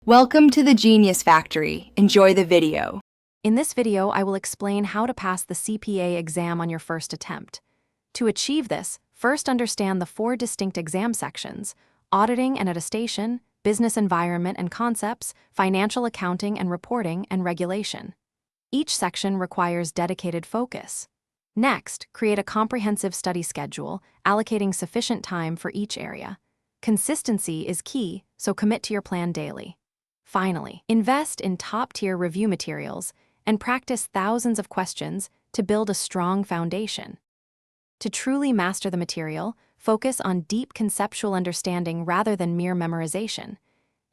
Welcome to the Genius Factory. Enjoy the video. In this video, I will explain how to pass the CPA exam on your first attempt. To achieve this, first understand the 4 distinct exam sections: auditing and attestation, business environment and concepts, financial accounting and reporting, and regulation. Each section requires dedicated focus. Next, create a comprehensive study schedule, allocating sufficient time for each area. Consistency is key, so commit to your plan daily. Finally, invest in top-tier review materials and practice thousands of questions to build a strong foundation. To truly master the material, focus on deep conceptual understanding rather than mere memorization.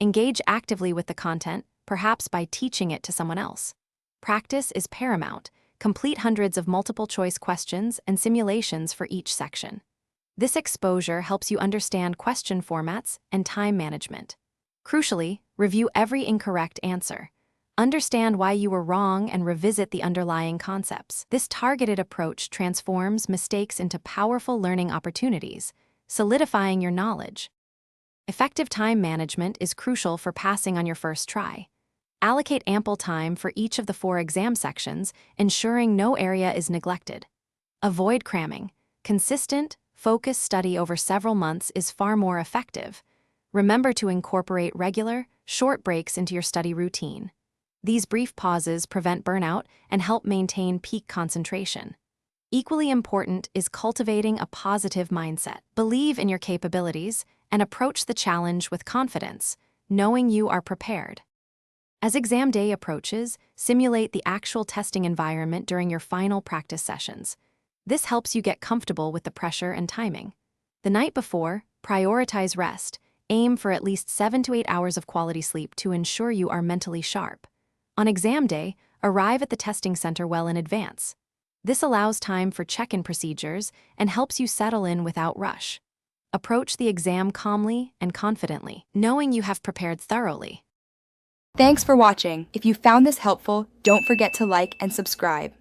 Engage actively with the content, perhaps by teaching it to someone else. Practice is paramount. Complete hundreds of multiple-choice questions and simulations for each section. This exposure helps you understand question formats and time management. Crucially, review every incorrect answer. Understand why you were wrong and revisit the underlying concepts. This targeted approach transforms mistakes into powerful learning opportunities, solidifying your knowledge. Effective time management is crucial for passing on your first try. Allocate ample time for each of the 4 exam sections, ensuring no area is neglected. Avoid cramming. Consistent, focused study over several months is far more effective. Remember to incorporate regular, short breaks into your study routine. These brief pauses prevent burnout and help maintain peak concentration. Equally important is cultivating a positive mindset. Believe in your capabilities and approach the challenge with confidence, knowing you are prepared. As exam day approaches, simulate the actual testing environment during your final practice sessions. This helps you get comfortable with the pressure and timing. The night before, prioritize rest. Aim for at least 7 to 8 hours of quality sleep to ensure you are mentally sharp. On exam day, arrive at the testing center well in advance. This allows time for check-in procedures and helps you settle in without rush. Approach the exam calmly and confidently, knowing you have prepared thoroughly. Thanks for watching. If you found this helpful, don't forget to like and subscribe.